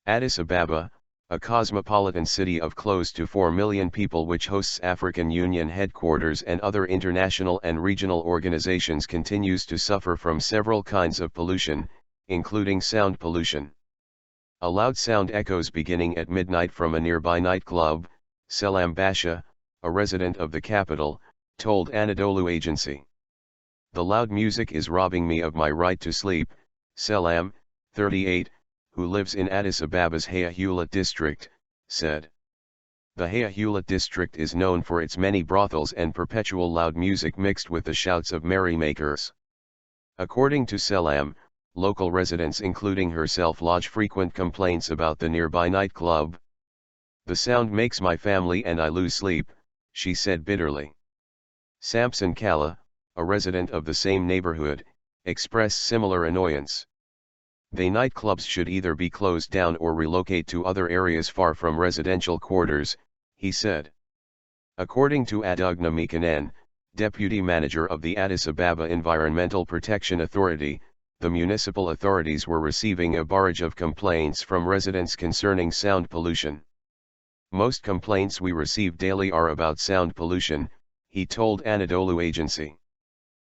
Addis Ababa, a cosmopolitan city of close to 4 million people which hosts African Union headquarters and other international and regional organizations, continues to suffer from several kinds of pollution, including sound pollution. A loud sound echoes beginning at midnight from a nearby nightclub, Selam Basha, a resident of the capital, told Anadolu Agency. "The loud music is robbing me of my right to sleep," Selam, 38, who lives in Addis Ababa's Hayahulet district, said. The Hayahulet district is known for its many brothels and perpetual loud music mixed with the shouts of merrymakers. According to Selam, local residents including herself lodge frequent complaints about the nearby nightclub. "The sound makes my family and I lose sleep," she said bitterly. Samson Chala, a resident of the same neighborhood, expressed similar annoyance. "The nightclubs should either be closed down or relocate to other areas far from residential quarters," he said. According to Adugna Mikanen, deputy manager of the Addis Ababa Environmental Protection Authority, the municipal authorities were receiving a barrage of complaints from residents concerning sound pollution. "Most complaints we receive daily are about sound pollution," he told Anadolu Agency.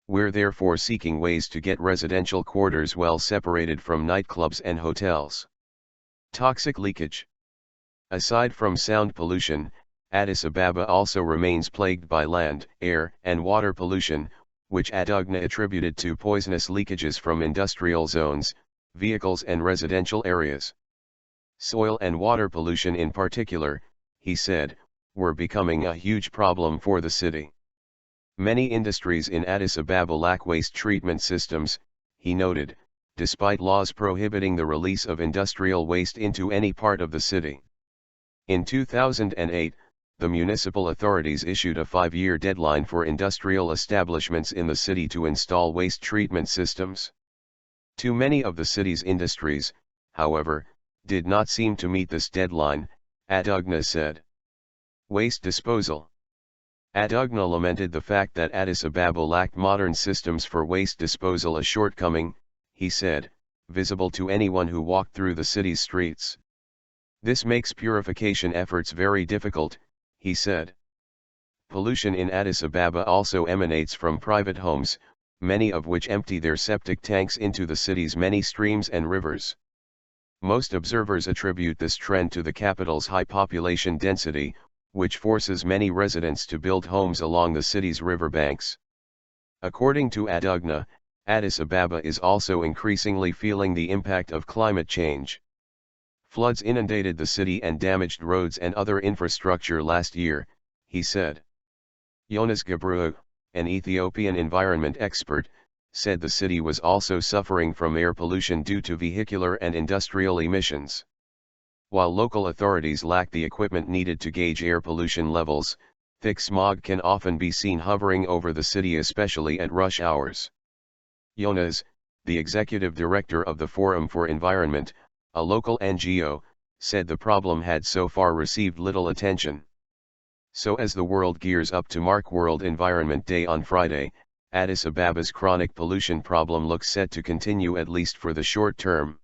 "We're therefore seeking ways to get residential quarters well separated from nightclubs and hotels." Toxic leakage. Aside from sound pollution, Addis Ababa also remains plagued by land, air, and water pollution, which Adugna attributed to poisonous leakages from industrial zones, vehicles and residential areas. Soil and water pollution in particular, he said, were becoming a huge problem for the city. Many industries in Addis Ababa lack waste treatment systems, he noted, despite laws prohibiting the release of industrial waste into any part of the city. In 2008, the municipal authorities issued a 5-year deadline for industrial establishments in the city to install waste treatment systems. Too many of the city's industries, however, did not seem to meet this deadline, Adugna said. Waste disposal. Adugna lamented the fact that Addis Ababa lacked modern systems for waste disposal, a shortcoming, he said, visible to anyone who walked through the city's streets. "This makes purification efforts very difficult," he said. Pollution in Addis Ababa also emanates from private homes, many of which empty their septic tanks into the city's many streams and rivers. Most observers attribute this trend to the capital's high population density, which forces many residents to build homes along the city's riverbanks. According to Adugna, Addis Ababa is also increasingly feeling the impact of climate change. Floods inundated the city and damaged roads and other infrastructure last year, he said. Jonas Gebru, an Ethiopian environment expert, said the city was also suffering from air pollution due to vehicular and industrial emissions. While local authorities lack the equipment needed to gauge air pollution levels, thick smog can often be seen hovering over the city, especially at rush hours. Jonas, the executive director of the Forum for Environment, a local NGO, said the problem had so far received little attention. So as the world gears up to mark World Environment Day on Friday, Addis Ababa's chronic pollution problem looks set to continue at least for the short term.